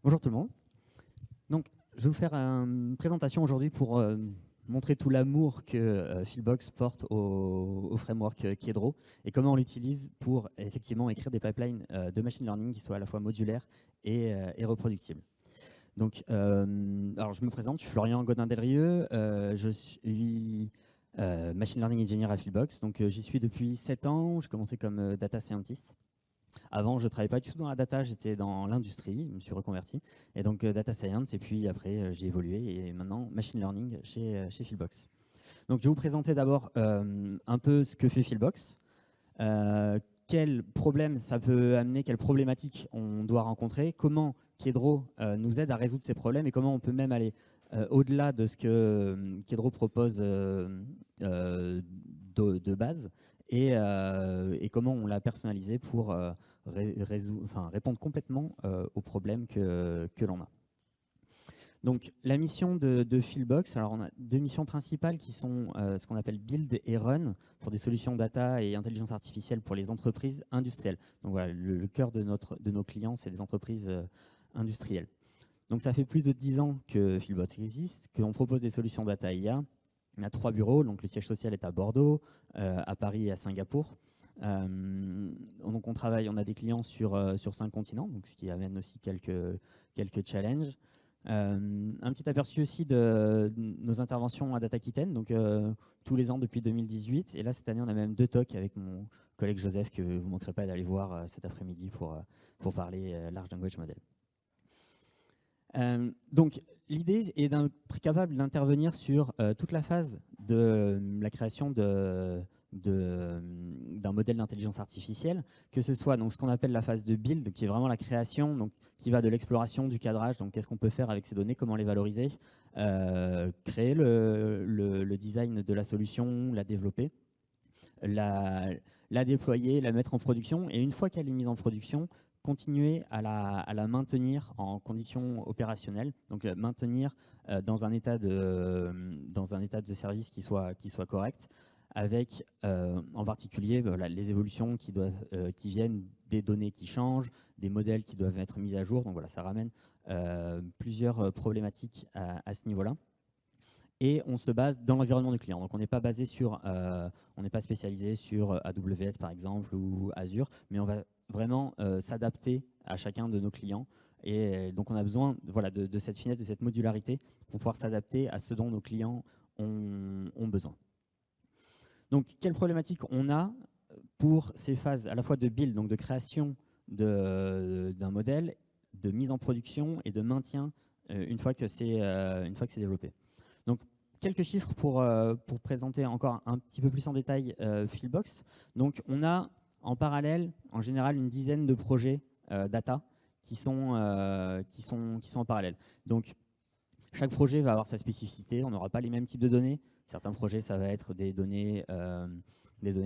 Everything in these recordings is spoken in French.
Bonjour tout le monde. Donc, je vais vous faire une présentation aujourd'hui pour montrer tout l'amour que Philbox porte au framework Kedro et comment on l'utilise pour effectivement écrire des pipelines de machine learning qui soient à la fois modulaires et reproductibles. Donc, alors je me présente, je suis Florian Godin-Delrieux, je suis machine learning engineer à Philbox. Donc, j'y suis depuis 7 ans, j'ai commencé comme data scientist. Avant, je ne travaillais pas du tout dans la data, j'étais dans l'industrie, je me suis reconverti. Et donc, data science, et puis après, j'ai évolué, et maintenant, machine learning chez Philbox. Donc, je vais vous présenter d'abord un peu ce que fait Philbox, quels problèmes ça peut amener, quelles problématiques on doit rencontrer, comment Kedro nous aide à résoudre ces problèmes, et comment on peut même aller au-delà de ce que Kedro propose de base, et comment on l'a personnalisé pour répondre complètement aux problèmes que l'on a. Donc, la mission de Philbox, alors on a deux missions principales qui sont ce qu'on appelle build et run pour des solutions data et intelligence artificielle pour les entreprises industrielles. Donc voilà, le cœur de nos clients, c'est des entreprises industrielles. Donc ça fait plus de 10 ans que Philbox existe, qu'on propose des solutions data IA. On a 3 bureaux, donc le siège social est à Bordeaux, à Paris et à Singapour. Donc on a des clients sur 5 continents, donc ce qui amène aussi quelques challenges. Un petit aperçu aussi de nos interventions à Data Aquitaine, donc tous les ans depuis 2018. Et là, cette année, on a même 2 talks avec mon collègue Joseph, que vous ne manquerez pas d'aller voir cet après-midi pour parler Large Language Model. Donc, l'idée est d'être capable d'intervenir sur toute la phase de la création d'un modèle d'intelligence artificielle, que ce soit donc, ce qu'on appelle la phase de build, qui est vraiment la création, donc, qui va de l'exploration, du cadrage, donc qu'est-ce qu'on peut faire avec ces données, comment les valoriser, créer le design de la solution, la développer, la déployer, la mettre en production, et une fois qu'elle est mise en production, continuer à la maintenir en conditions opérationnelles, donc maintenir dans un état de service qui soit correct, avec en particulier les évolutions qui viennent des données qui changent, des modèles qui doivent être mis à jour. Donc voilà, ça ramène plusieurs problématiques à ce niveau-là. Et on se base dans l'environnement du client. Donc on n'est pas basé sur, on n'est pas spécialisé sur AWS par exemple ou Azure, mais on va vraiment s'adapter à chacun de nos clients. Et donc on a besoin voilà, de cette finesse, de cette modularité pour pouvoir s'adapter à ce dont nos clients ont besoin. Donc quelles problématiques on a pour ces phases à la fois de build, donc de création d'un modèle, de mise en production et de maintien une fois que c'est développé. Donc, quelques chiffres pour présenter encore un petit peu plus en détail Philbox. Donc, on a en parallèle, en général, une dizaine de projets data qui sont en parallèle. Donc, chaque projet va avoir sa spécificité. On n'aura pas les mêmes types de données. Certains projets, ça va être des données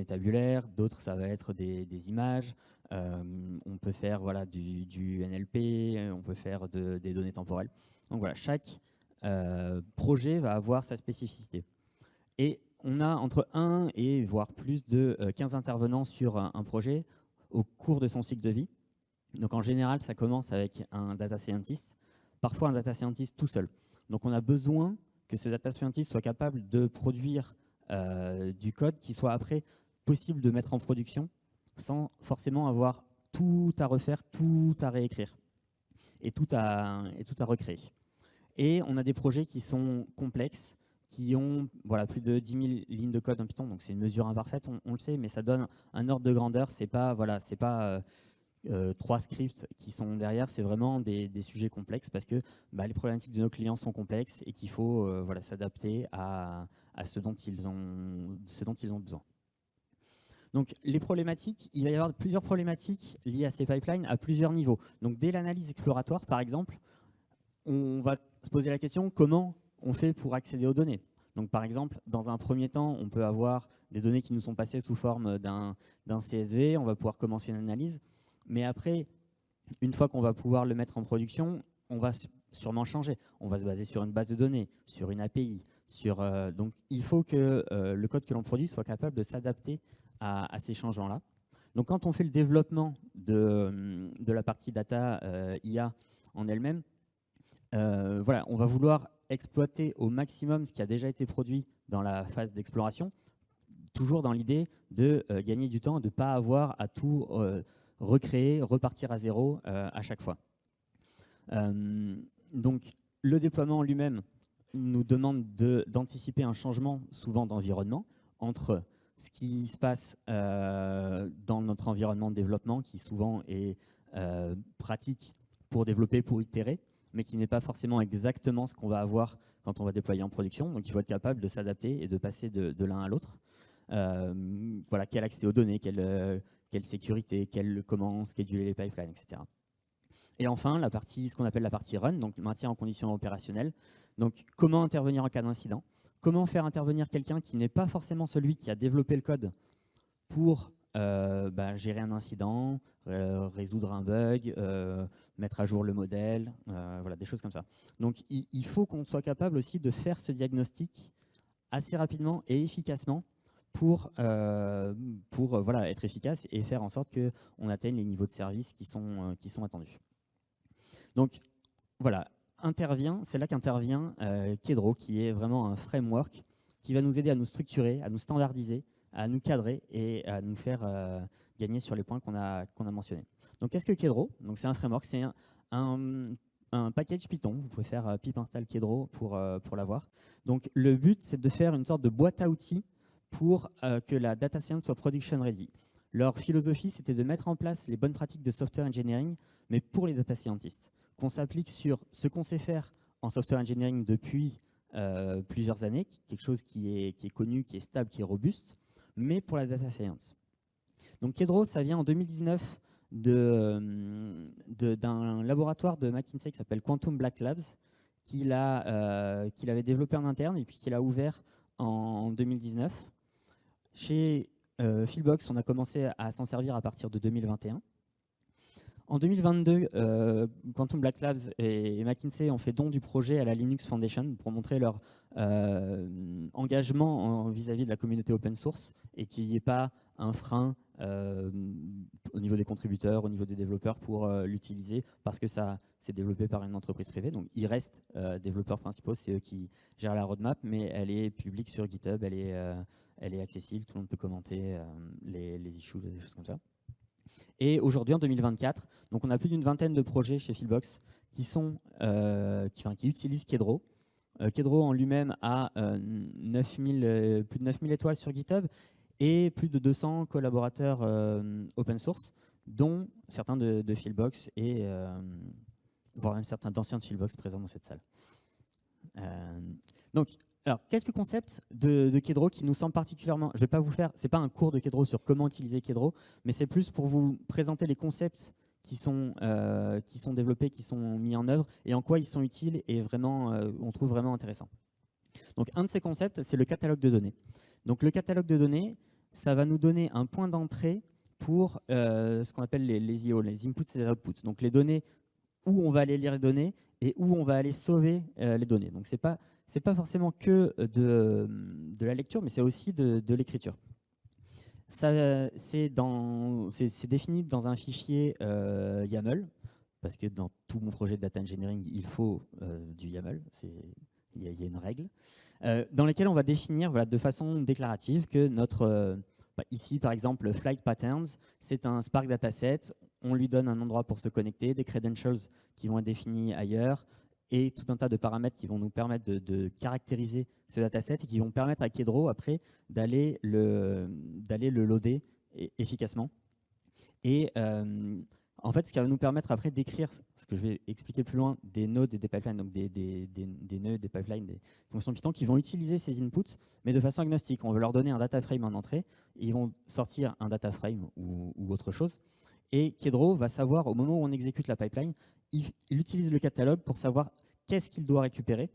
tabulaires. D'autres, ça va être des images. On peut faire voilà, du NLP. On peut faire des données temporelles. Donc voilà, chaque projet va avoir sa spécificité. Et on a entre 1 et voire plus de 15 intervenants sur un projet au cours de son cycle de vie. Donc en général, ça commence avec un data scientist, parfois un data scientist tout seul. Donc on a besoin que ce data scientist soit capable de produire du code qui soit après possible de mettre en production sans forcément avoir tout à refaire, tout à réécrire et tout à recréer. Et on a des projets qui sont complexes, qui ont voilà, plus de 10 000 lignes de code en Python. Donc c'est une mesure imparfaite, on le sait, mais ça donne un ordre de grandeur. Ce n'est pas, voilà, 3 scripts qui sont derrière, c'est vraiment des sujets complexes parce que les problématiques de nos clients sont complexes et qu'il faut voilà, s'adapter à ce dont ils ont besoin. Donc les problématiques, il va y avoir plusieurs problématiques liées à ces pipelines à plusieurs niveaux. Donc dès l'analyse exploratoire, par exemple, on va se poser la question comment on fait pour accéder aux données. Donc par exemple, dans un premier temps, on peut avoir des données qui nous sont passées sous forme d'un CSV, on va pouvoir commencer une analyse, mais après, une fois qu'on va pouvoir le mettre en production, on va sûrement changer. On va se baser sur une base de données, sur une API. Donc il faut que le code que l'on produit soit capable de s'adapter à ces changements-là. Donc quand on fait le développement de la partie data IA, en elle-même, voilà, on va vouloir exploiter au maximum ce qui a déjà été produit dans la phase d'exploration, toujours dans l'idée de gagner du temps, de ne pas avoir à tout recréer, repartir à zéro à chaque fois. Donc, le déploiement lui-même nous demande d'anticiper un changement, souvent d'environnement, entre ce qui se passe dans notre environnement de développement, qui souvent est pratique pour développer, pour itérer, mais qui n'est pas forcément exactement ce qu'on va avoir quand on va déployer en production. Donc, il faut être capable de s'adapter et de passer de l'un à l'autre. Voilà, quel accès aux données, quelle sécurité, comment scheduler les pipelines, etc. Et enfin, ce qu'on appelle la partie run, donc maintien en condition opérationnelle. Donc, comment intervenir en cas d'incident? Comment faire intervenir quelqu'un qui n'est pas forcément celui qui a développé le code pour gérer un incident, résoudre un bug, mettre à jour le modèle, voilà, des choses comme ça. Donc, il faut qu'on soit capable aussi de faire ce diagnostic assez rapidement et efficacement pour voilà, être efficace et faire en sorte qu'on atteigne les niveaux de service qui sont attendus. Donc voilà, c'est là qu'intervient Kedro, qui est vraiment un framework qui va nous aider à nous structurer, à nous standardiser, à nous cadrer et à nous faire gagner sur les points qu'on a mentionnés. Donc qu'est-ce que Kedro? Donc c'est un framework, c'est un package Python. Vous pouvez faire pip install Kedro pour l'avoir. Donc le but, c'est de faire une sorte de boîte à outils pour que la data science soit production ready. Leur philosophie, c'était de mettre en place les bonnes pratiques de software engineering, mais pour les data scientists, qu'on s'applique sur ce qu'on sait faire en software engineering depuis plusieurs années, quelque chose qui est connu, qui est stable, qui est robuste, mais pour la data science. Donc Kedro, ça vient en 2019 d'un laboratoire de McKinsey qui s'appelle Quantum Black Labs, qu'il avait développé en interne et puis qu'il a ouvert en 2019. Chez Philbox, on a commencé à s'en servir à partir de 2021. En 2022, Quantum Black Labs et McKinsey ont fait don du projet à la Linux Foundation pour montrer leur engagement vis-à-vis de la communauté open source et qu'il n'y ait pas un frein au niveau des contributeurs, au niveau des développeurs pour l'utiliser parce que ça c'est développé par une entreprise privée. Donc ils restent développeurs principaux, c'est eux qui gèrent la roadmap, mais elle est publique sur GitHub, elle est accessible, tout le monde peut commenter les issues, des choses comme ça. Et aujourd'hui, en 2024, donc on a plus d'une vingtaine de projets chez Philbox qui utilisent Kedro. Kedro en lui-même a plus de 9000 étoiles sur GitHub et plus de 200 collaborateurs open source, dont certains de Philbox et voire même certains d'anciens de Philbox présents dans cette salle. Alors, quelques concepts de Kedro qui nous semblent particulièrement... Je ne vais pas vous faire... Ce n'est pas un cours de Kedro sur comment utiliser Kedro, mais c'est plus pour vous présenter les concepts qui sont développés, qui sont mis en œuvre et en quoi ils sont utiles et vraiment, on trouve vraiment intéressant. Donc, un de ces concepts, c'est le catalogue de données. Donc, le catalogue de données, ça va nous donner un point d'entrée pour ce qu'on appelle les IO, les inputs et les outputs. Donc, les données où on va aller lire les données et où on va aller sauver les données. Donc, c'est pas forcément que de la lecture, mais c'est aussi de l'écriture. C'est défini dans un fichier YAML, parce que dans tout mon projet de data engineering, il faut du YAML, il y a une règle, dans lequel on va définir de façon déclarative que ici, par exemple, Flight Patterns, c'est un Spark dataset, on lui donne un endroit pour se connecter, des credentials qui vont être définis ailleurs, et tout un tas de paramètres qui vont nous permettre de caractériser ce dataset et qui vont permettre à Kedro, après, d'aller le loader efficacement. Et en fait, ce qui va nous permettre après d'écrire, ce que je vais expliquer plus loin, des nodes et des pipelines, donc des nœuds, des pipelines, des fonctions Python qui vont utiliser ces inputs, mais de façon agnostique. On veut leur donner un data frame en entrée, et ils vont sortir un data frame ou autre chose. Et Kedro va savoir, au moment où on exécute la pipeline, il utilise le catalogue pour savoir qu'est-ce qu'il doit récupérer,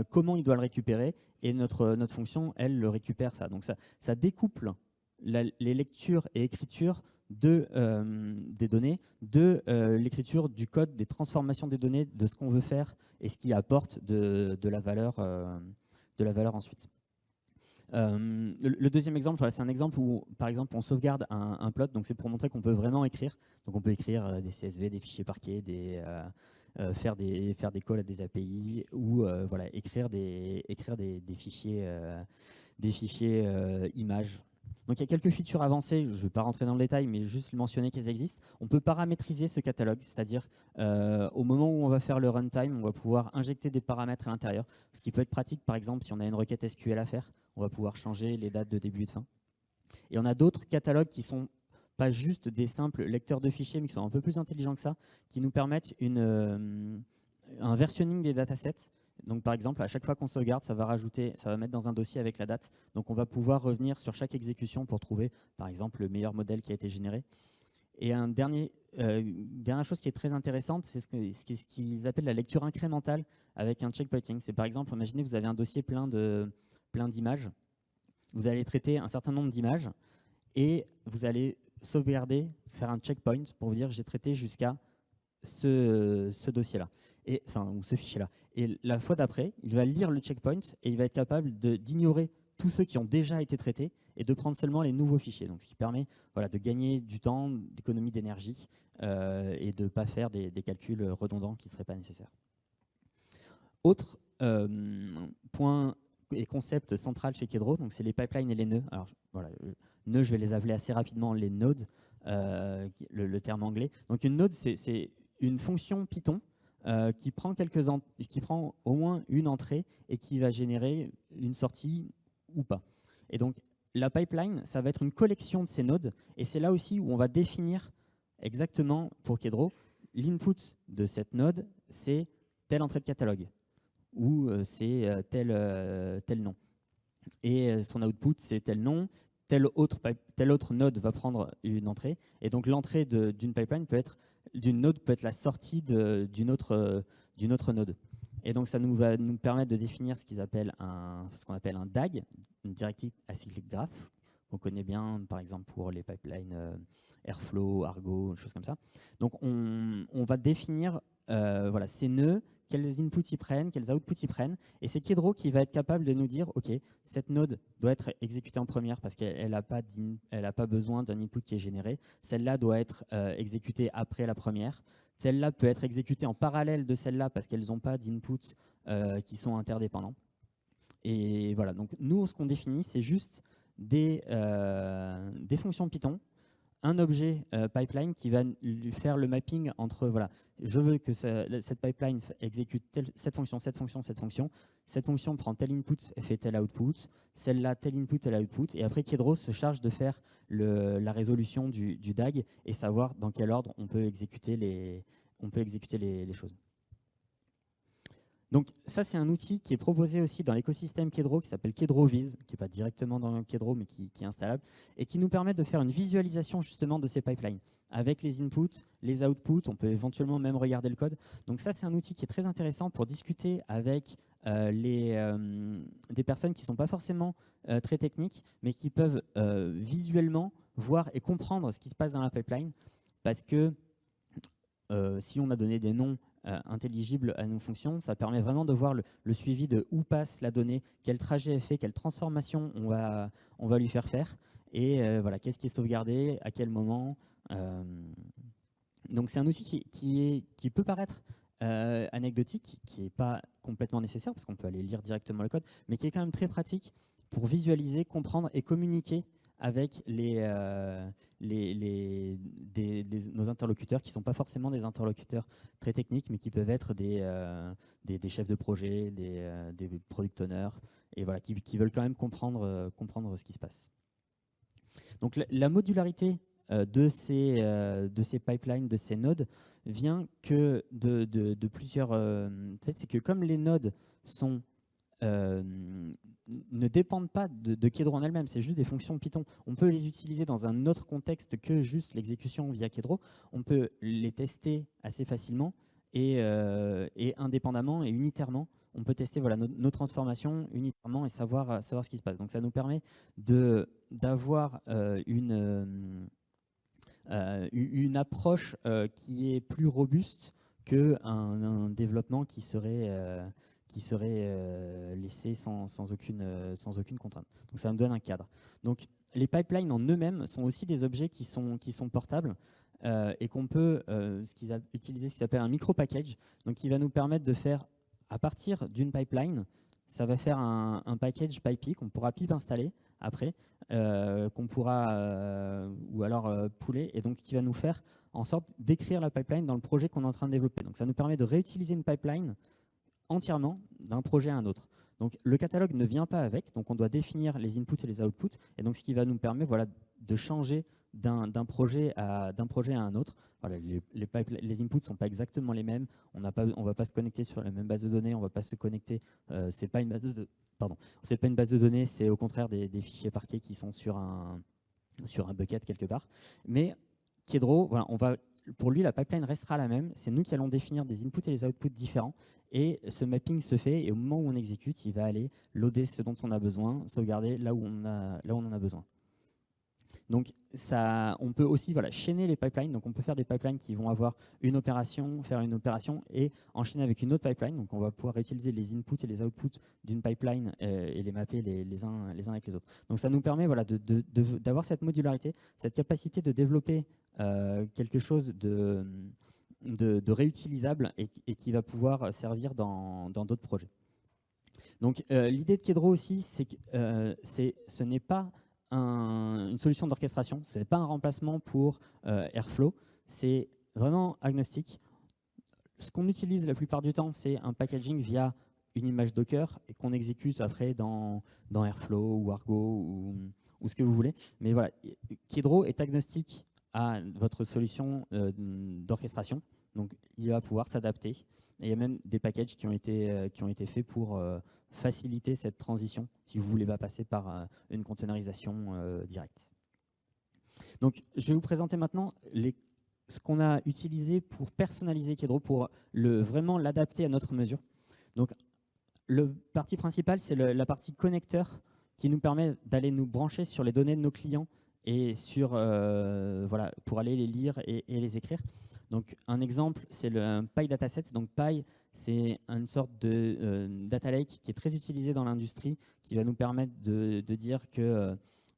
comment il doit le récupérer, et notre fonction, elle, le récupère ça. Donc ça découple les lectures et écritures des données, de l'écriture du code, des transformations des données, de ce qu'on veut faire et ce qui apporte de la valeur ensuite. Le deuxième exemple, voilà, c'est un exemple où, par exemple, on sauvegarde un plot. Donc, c'est pour montrer qu'on peut vraiment écrire. Donc, on peut écrire des CSV, des fichiers parquets, faire des calls à des API ou voilà, écrire des fichiers, images. Donc, il y a quelques features avancées. Je ne vais pas rentrer dans le détail, mais juste mentionner qu'elles existent. On peut paramétriser ce catalogue, c'est-à-dire au moment où on va faire le runtime, on va pouvoir injecter des paramètres à l'intérieur, ce qui peut être pratique, par exemple, si on a une requête SQL à faire. On va pouvoir changer les dates de début et de fin. Et on a d'autres catalogues qui sont pas juste des simples lecteurs de fichiers, mais qui sont un peu plus intelligents que ça, qui nous permettent un versionning des datasets. Donc par exemple, à chaque fois qu'on sauvegarde, ça va mettre dans un dossier avec la date. Donc on va pouvoir revenir sur chaque exécution pour trouver, par exemple, le meilleur modèle qui a été généré. Et dernière chose qui est très intéressante, c'est ce qu'ils appellent la lecture incrémentale avec un checkpointing. C'est par exemple, imaginez vous avez un dossier plein d'images. Vous allez traiter un certain nombre d'images et vous allez sauvegarder, faire un checkpoint pour vous dire j'ai traité jusqu'à ce dossier-là, ou ce fichier-là. Et la fois d'après, il va lire le checkpoint et il va être capable d'ignorer tous ceux qui ont déjà été traités et de prendre seulement les nouveaux fichiers. Donc, ce qui permet de gagner du temps, d'économie d'énergie et de ne pas faire des calculs redondants qui ne seraient pas nécessaires. Autre point et concept central chez Kedro, donc c'est les pipelines et les nœuds. Alors voilà, nœuds, je vais les appeler assez rapidement les nodes, le terme anglais. Donc une node, c'est une fonction Python qui prend au moins une entrée et qui va générer une sortie ou pas. Et donc la pipeline, ça va être une collection de ces nodes, et c'est là aussi où on va définir exactement pour Kedro l'input de cette node, c'est telle entrée de catalogue ou c'est tel nom. Et son output, c'est tel nom, telle autre node va prendre une entrée. Et donc l'entrée d'une pipeline d'une node peut être la sortie d'une autre node. Et donc ça va nous permettre de définir ce qu'on appelle un DAG, une Directed Acyclic Graph, qu'on connaît bien par exemple pour les pipelines Airflow, Argo, choses comme ça. Donc on va définir ces nœuds, quels inputs ils prennent, quels outputs ils prennent. Et c'est Kedro qui va être capable de nous dire, OK, cette node doit être exécutée en première parce qu'elle n'a pas besoin d'un input qui est généré. Celle-là doit être exécutée après la première. Celle-là peut être exécutée en parallèle de celle-là parce qu'elles n'ont pas d'inputs qui sont interdépendants. Et voilà, donc nous, ce qu'on définit, c'est juste des fonctions Python, un objet pipeline qui va lui faire le mapping entre, voilà, je veux que cette pipeline exécute cette fonction, cette fonction, cette fonction. Cette fonction prend tel input et fait tel output. Celle-là, tel input, tel output. Et après, Kedro se charge de faire la résolution du DAG et savoir dans quel ordre on peut exécuter les choses. Donc ça, c'est un outil qui est proposé aussi dans l'écosystème Kedro qui s'appelle KedroViz, qui n'est pas directement dans Kedro, mais qui est installable, et qui nous permet de faire une visualisation justement de ces pipelines. Avec les inputs, les outputs, on peut éventuellement même regarder le code. Donc ça, c'est un outil qui est très intéressant pour discuter avec des personnes qui ne sont pas forcément très techniques, mais qui peuvent visuellement voir et comprendre ce qui se passe dans la pipeline, parce que si on a donné des noms intelligibles à nos fonctions, ça permet vraiment de voir le suivi de où passe la donnée, quel trajet est fait, quelle transformation on va lui faire, et voilà, qu'est-ce qui est sauvegardé, à quel moment. Donc c'est un outil qui peut paraître anecdotique, qui n'est pas complètement nécessaire, parce qu'on peut aller lire directement le code, mais qui est quand même très pratique pour visualiser, comprendre et communiquer avec nos interlocuteurs qui ne sont pas forcément des interlocuteurs très techniques, mais qui peuvent être des chefs de projet, des product owners, et voilà, qui veulent quand même comprendre ce qui se passe. Donc la modularité de ces pipelines, de ces nodes, vient que de plusieurs... en fait, c'est que comme les nodes sont... ne dépendent pas de Kedro en elle-même, c'est juste des fonctions Python. On peut les utiliser dans un autre contexte que juste l'exécution via Kedro. On peut les tester assez facilement et indépendamment et unitairement. On peut tester voilà, nos transformations unitairement et savoir ce qui se passe. Donc ça nous permet d'avoir une approche qui est plus robuste qu'un développement qui serait laissés sans aucune contrainte. Donc ça me donne un cadre. Donc les pipelines en eux-mêmes sont aussi des objets qui sont portables et qu'on peut utiliser ce qui s'appelle un micro-package, donc qui va nous permettre de faire, à partir d'une pipeline, ça va faire un package PyPI qu'on pourra pip installer après, qu'on pourra ou alors pooler, et donc qui va nous faire en sorte d'écrire la pipeline dans le projet qu'on est en train de développer. Donc ça nous permet de réutiliser une pipeline entièrement d'un projet à un autre. Donc le catalogue ne vient pas avec, donc on doit définir les inputs et les outputs, et donc ce qui va nous permettre de changer d'un projet à un autre. Voilà, les inputs ne sont pas exactement les mêmes, on ne va pas se connecter sur la même base de données, on ne va pas se connecter, c'est pas une base de données, c'est au contraire des fichiers parquets qui sont sur un bucket quelque part. Mais Kedro, voilà, pour lui, la pipeline restera la même. C'est nous qui allons définir des inputs et des outputs différents. Et ce mapping se fait, et au moment où on exécute, il va aller loader ce dont on a besoin, sauvegarder là où on en a besoin. Donc, on peut aussi chaîner les pipelines. Donc, on peut faire des pipelines qui vont avoir faire une opération et enchaîner avec une autre pipeline. Donc, on va pouvoir utiliser les inputs et les outputs d'une pipeline et les mapper les uns avec les autres. Donc, ça nous permet d'avoir cette modularité, cette capacité de développer quelque chose de réutilisable et qui va pouvoir servir dans d'autres projets. Donc, l'idée de Kedro aussi, c'est que ce n'est pas une solution d'orchestration, ce n'est pas un remplacement pour Airflow, c'est vraiment agnostique. Ce qu'on utilise la plupart du temps, c'est un packaging via une image Docker et qu'on exécute après dans Airflow ou Argo ou ce que vous voulez. Mais voilà, Kedro est agnostique à votre solution d'orchestration, donc il va pouvoir s'adapter. Et il y a même des packages qui ont été faits pour faciliter cette transition si vous ne voulez pas passer par une containerisation directe. Donc, je vais vous présenter maintenant ce qu'on a utilisé pour personnaliser Kedro, pour vraiment l'adapter à notre mesure. Donc, le partie principale, c'est la partie connecteur qui nous permet d'aller nous brancher sur les données de nos clients et pour aller les lire et les écrire. Donc, un exemple, c'est le PyDataset. Donc, Py, c'est une sorte de data lake qui est très utilisé dans l'industrie, qui va nous permettre de dire que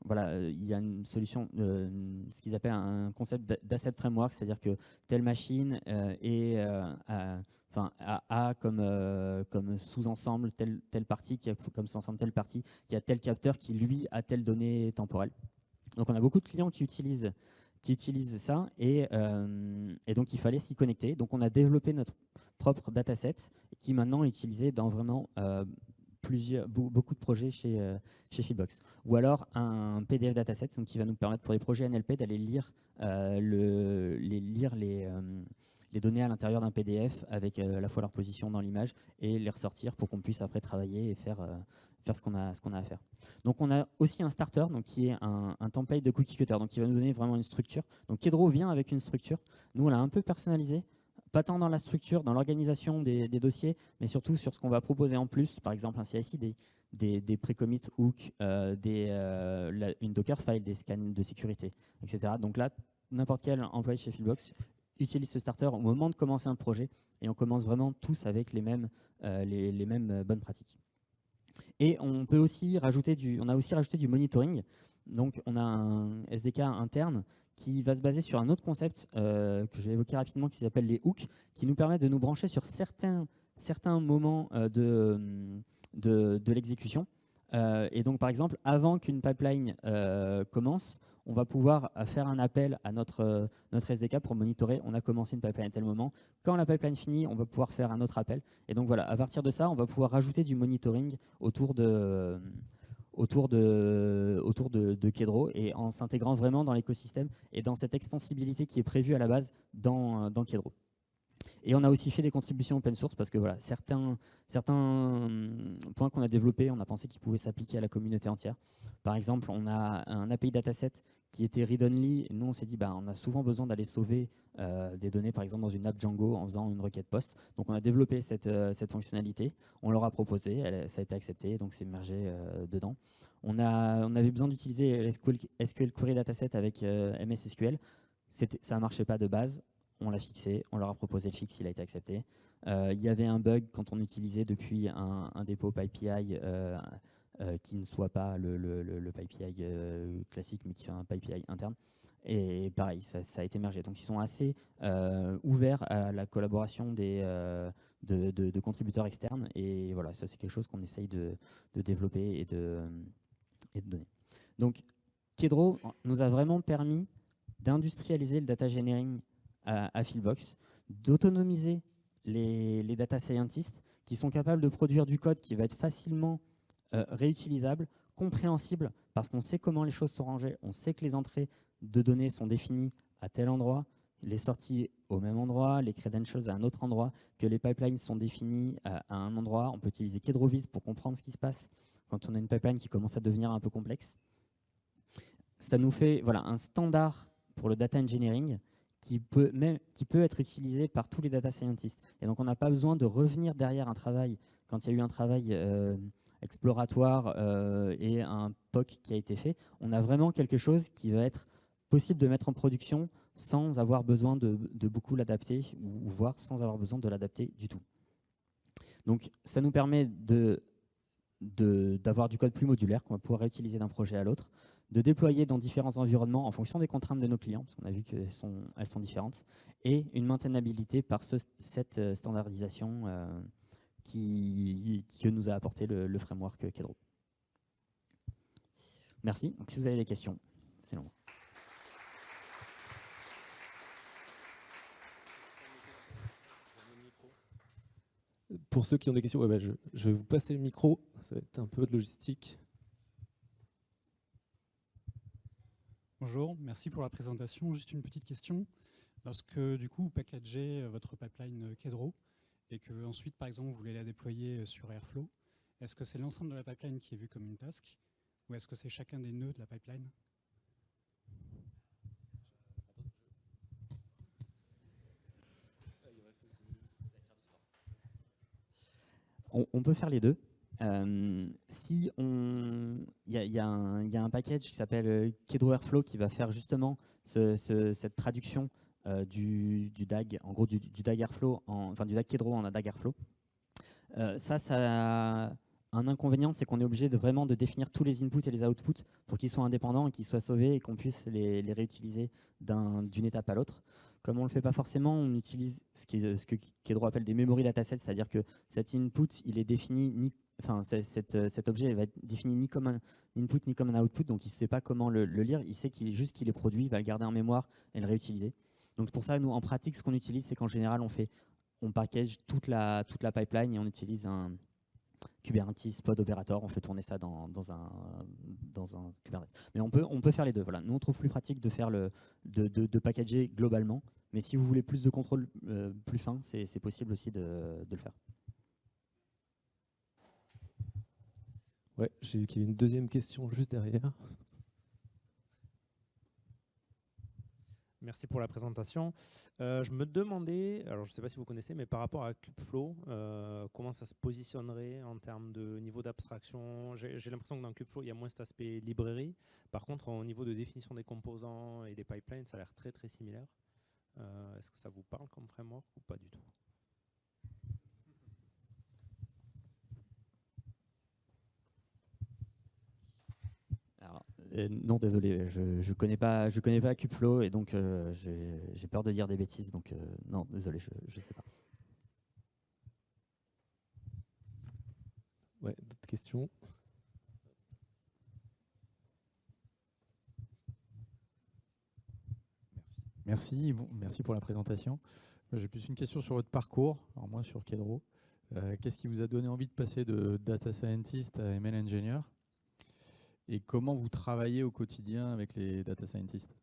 il y a une solution, ce qu'ils appellent un concept d'asset framework, c'est-à-dire que telle machine a comme sous-ensemble telle partie, qui a comme sous-ensemble telle partie, qui a tel capteur qui, lui, a telle donnée temporelle. Donc, on a beaucoup de clients qui utilisent ça et donc il fallait s'y connecter. Donc on a développé notre propre dataset qui maintenant est utilisé dans vraiment beaucoup de projets chez Fieldbox. Ou alors un PDF dataset donc, qui va nous permettre pour des projets NLP d'aller lire les données à l'intérieur d'un PDF avec à la fois leur position dans l'image et les ressortir pour qu'on puisse après travailler et faire ce qu'on a à faire. Donc on a aussi un starter donc, qui est un template de cookie cutter, donc qui va nous donner vraiment une structure. Donc Kedro vient avec une structure. Nous, on l'a un peu personnalisé, pas tant dans la structure, dans l'organisation des dossiers, mais surtout sur ce qu'on va proposer en plus, par exemple un CI/CD, des pre-commits hook, une Dockerfile, des scans de sécurité, etc. Donc là, n'importe quel employé chez Fieldbox utilise ce starter au moment de commencer un projet et on commence vraiment tous avec les mêmes bonnes pratiques. Et on a aussi rajouté du monitoring. Donc, on a un SDK interne qui va se baser sur un autre concept que je vais évoquer rapidement qui s'appelle les hooks, qui nous permet de nous brancher sur certains moments de l'exécution. Et donc, par exemple, avant qu'une pipeline commence, on va pouvoir faire un appel à notre SDK pour monitorer. On a commencé une pipeline à tel moment. Quand la pipeline finit, on va pouvoir faire un autre appel. Et donc voilà, à partir de ça, on va pouvoir rajouter du monitoring autour de Kedro et en s'intégrant vraiment dans l'écosystème et dans cette extensibilité qui est prévue à la base dans Kedro. Et on a aussi fait des contributions open source parce que voilà, certains points qu'on a développés, on a pensé qu'ils pouvaient s'appliquer à la communauté entière. Par exemple, on a un API dataset qui était read-only. Nous, on s'est dit, on a souvent besoin d'aller sauver des données, par exemple, dans une app Django en faisant une requête post. Donc, on a développé cette fonctionnalité. On leur a proposé, ça a été accepté, donc c'est mergé dedans. On avait besoin d'utiliser SQL Query Dataset avec MS SQL. Ça ne marchait pas de base. on l'a fixé, on leur a proposé le fixe, il a été accepté. Il y avait un bug quand on utilisait depuis un dépôt PyPI qui ne soit pas le PyPI classique, mais qui soit un PyPI interne. Et pareil, ça a été mergé. Donc ils sont assez ouverts à la collaboration de contributeurs externes. Et voilà, ça c'est quelque chose qu'on essaye de développer et de donner. Donc Kedro nous a vraiment permis d'industrialiser le data engineering à Fieldbox, d'autonomiser les data scientists qui sont capables de produire du code qui va être facilement réutilisable, compréhensible, parce qu'on sait comment les choses sont rangées, on sait que les entrées de données sont définies à tel endroit, les sorties au même endroit, les credentials à un autre endroit, que les pipelines sont définis à un endroit. On peut utiliser Kedrovis pour comprendre ce qui se passe quand on a une pipeline qui commence à devenir un peu complexe. Ça nous fait voilà, un standard pour le data engineering qui peut être utilisé par tous les data scientists. Et donc, on n'a pas besoin de revenir derrière un travail, quand il y a eu un travail exploratoire et un POC qui a été fait. On a vraiment quelque chose qui va être possible de mettre en production sans avoir besoin de beaucoup l'adapter, ou voire sans avoir besoin de l'adapter du tout. Donc, ça nous permet d'avoir du code plus modulaire qu'on va pouvoir réutiliser d'un projet à l'autre, de déployer dans différents environnements en fonction des contraintes de nos clients, parce qu'on a vu qu'elles sont différentes, et une maintenabilité par cette standardisation que nous a apporté le framework Kedro. Merci. Donc, si vous avez des questions, c'est long. Pour ceux qui ont des questions, je vais vous passer le micro. Ça va être un peu de logistique. Bonjour, merci pour la présentation. Juste une petite question. Lorsque du coup vous packagez votre pipeline Kedro et que ensuite par exemple vous voulez la déployer sur Airflow, est-ce que c'est l'ensemble de la pipeline qui est vu comme une task ou est-ce que c'est chacun des nœuds de la pipeline? On peut faire les deux. Si il y a un package qui s'appelle Kedro Airflow qui va faire justement cette traduction du DAG, en gros du DAG Airflow, enfin du DAG Kedro en un DAG Airflow. Ça a un inconvénient, c'est qu'on est obligé vraiment de définir tous les inputs et les outputs pour qu'ils soient indépendants et qu'ils soient sauvés et qu'on puisse les réutiliser d'une étape à l'autre. Comme on ne le fait pas forcément, on utilise ce que Kedro appelle des memory datasets, c'est-à-dire que cet input, il est défini, cet objet va être défini ni comme un input ni comme un output, donc il ne sait pas comment le lire, il sait qu'il est produit, il va le garder en mémoire et le réutiliser. Donc pour ça, nous, en pratique, ce qu'on utilise, c'est qu'en général, on package toute la pipeline et on utilise un Kubernetes pod operator, on fait tourner ça dans un Kubernetes. Mais on peut faire les deux. Voilà. Nous, on trouve plus pratique de faire de packager globalement, mais si vous voulez plus de contrôle plus fin, c'est possible aussi de le faire. Ouais, j'ai vu qu'il y avait une deuxième question juste derrière. Merci pour la présentation. Je me demandais, alors je ne sais pas si vous connaissez, mais par rapport à Kubeflow, comment ça se positionnerait en termes de niveau d'abstraction? J'ai l'impression que dans Kubeflow, il y a moins cet aspect librairie. Par contre, au niveau de définition des composants et des pipelines, ça a l'air très très similaire. Est-ce que ça vous parle comme framework ou pas du tout? Alors, non, désolé, je connais pas Kubeflow et donc j'ai peur de dire des bêtises. Donc non, désolé, je sais pas. Ouais, d'autres questions? Merci, merci pour la présentation. J'ai plus une question sur votre parcours, alors moi sur Kedro. Qu'est-ce qui vous a donné envie de passer de data scientist à ML engineer? Et comment vous travaillez au quotidien avec les data scientists?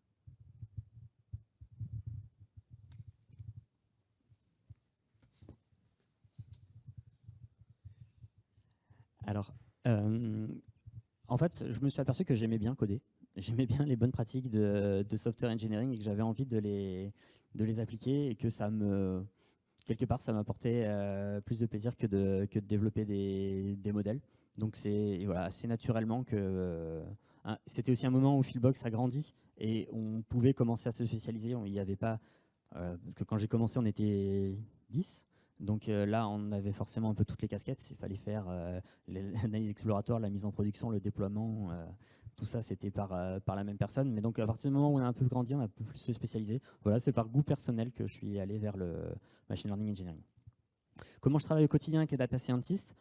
Alors, en fait, je me suis aperçu que j'aimais bien coder. J'aimais bien les bonnes pratiques de software engineering et que j'avais envie de les appliquer et que quelque part, ça m'apportait plus de plaisir que de développer des modèles. Donc, c'est naturellement que c'était aussi un moment où Fieldbox a grandi et on pouvait commencer à se spécialiser. Il n'y avait pas Parce que quand j'ai commencé, on était 10. Donc là, on avait forcément un peu toutes les casquettes. Il fallait faire l'analyse exploratoire, la mise en production, le déploiement. Tout ça, c'était par la même personne. Mais donc, à partir du moment où on a un peu grandi, on a un peu plus se spécialisé. Voilà, c'est par goût personnel que je suis allé vers le machine learning engineering. Comment je travaille au quotidien avec les data scientists?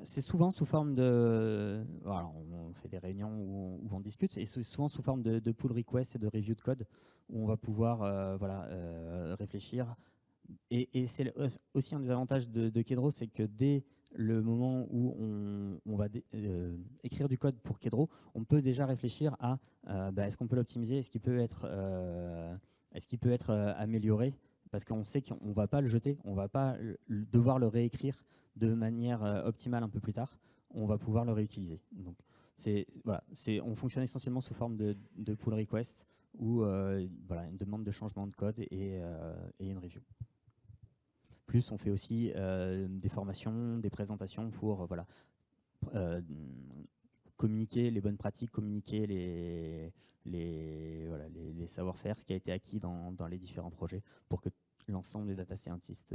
C'est souvent sous forme de... Voilà, on fait des réunions où on discute, et c'est souvent sous forme de pull request et de review de code, où on va pouvoir réfléchir. Et c'est aussi un des avantages de Kedro, c'est que dès le moment où on va écrire du code pour Kedro, on peut déjà réfléchir à est-ce qu'on peut l'optimiser, est-ce qu'il peut être amélioré, parce qu'on sait qu'on ne va pas le jeter, on ne va pas devoir le réécrire de manière optimale un peu plus tard, on va pouvoir le réutiliser. Donc, on fonctionne essentiellement sous forme de pull request ou une demande de changement de code et une review. Plus, on fait aussi des formations, des présentations pour communiquer les bonnes pratiques, communiquer les savoir-faire, ce qui a été acquis dans les différents projets, pour que l'ensemble des data scientists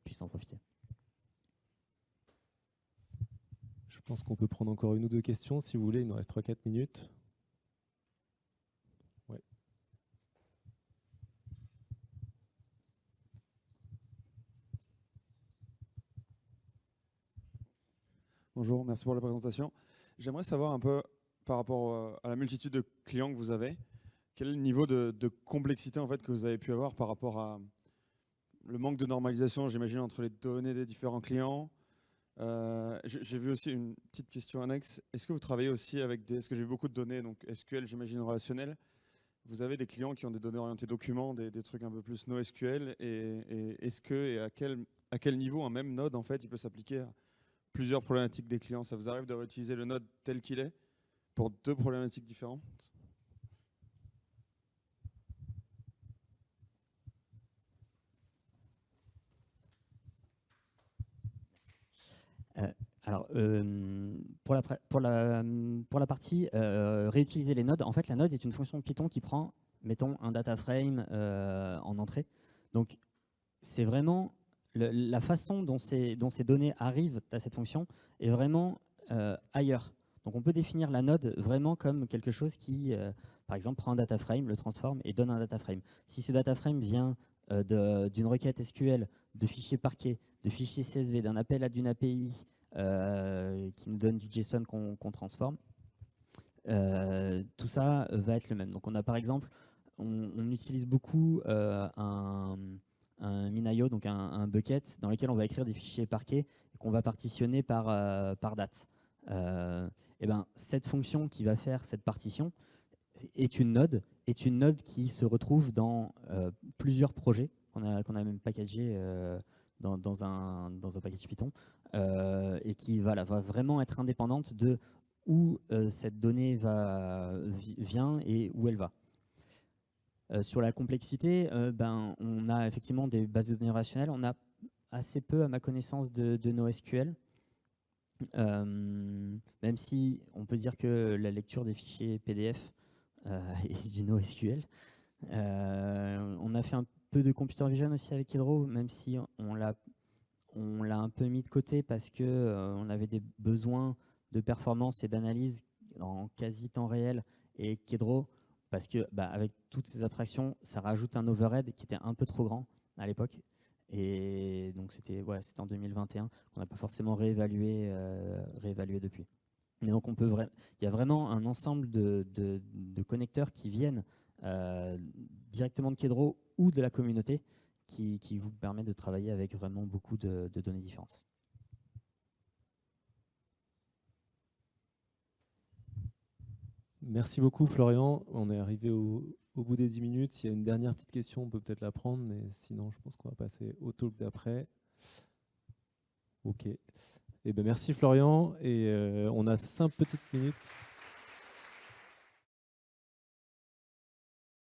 puissent en profiter. Je pense qu'on peut prendre encore une ou deux questions, si vous voulez. Il nous reste 3-4 minutes. Ouais. Bonjour, merci pour la présentation. J'aimerais savoir un peu, par rapport à la multitude de clients que vous avez, quel est le niveau de complexité en fait, que vous avez pu avoir par rapport à le manque de normalisation, j'imagine, entre les données des différents clients. J'ai vu aussi une petite question annexe. Est-ce que vous travaillez aussi avec est-ce que j'ai vu beaucoup de données, donc SQL, j'imagine, relationnel. Vous avez des clients qui ont des données orientées documents, des trucs un peu plus NoSQL, et est-ce que, et à quel niveau un même node, en fait, il peut s'appliquer à plusieurs problématiques des clients? Ça vous arrive de réutiliser le node tel qu'il est pour deux problématiques différentes? Alors, pour la partie réutiliser les nodes, en fait, la node est une fonction Python qui prend, mettons, un data frame en entrée. Donc, c'est vraiment la façon dont ces données arrivent à cette fonction est vraiment ailleurs. Donc, on peut définir la node vraiment comme quelque chose qui, par exemple, prend un data frame, le transforme et donne un data frame. Si ce data frame vient d'une requête SQL, de fichiers parquets, de fichiers CSV, d'un appel à d'une API, qui nous donne du JSON qu'on transforme, tout ça va être le même. Donc on a par exemple, on utilise beaucoup un MinIO, donc un bucket dans lequel on va écrire des fichiers parquets qu'on va partitionner par date. Et ben, cette fonction qui va faire cette partition est une node qui se retrouve dans plusieurs projets qu'on a même packagé dans un package Python, et qui va vraiment être indépendante de où cette donnée vient et où elle va. Sur la complexité, on a effectivement des bases de données relationnelles. On a assez peu, à ma connaissance, de NoSQL. Même si on peut dire que la lecture des fichiers PDF est du NoSQL. On a fait un peu de computer vision aussi avec Kedro, même si on l'a un peu mis de côté parce que on avait des besoins de performance et d'analyse en quasi temps réel, et Kedro, parce que avec toutes ces abstractions, ça rajoute un overhead qui était un peu trop grand à l'époque. Et donc c'était en 2021 qu'on n'a pas forcément réévalué depuis. Et donc il y a vraiment un ensemble de connecteurs qui viennent directement de Kedro ou de la communauté qui vous permet de travailler avec vraiment beaucoup de données différentes. Merci beaucoup Florian. On est arrivé au bout des 10 minutes. S'il y a une dernière petite question, on peut peut-être la prendre, mais sinon je pense qu'on va passer au talk d'après. Ok. Eh ben, merci Florian. Et on a 5 petites minutes.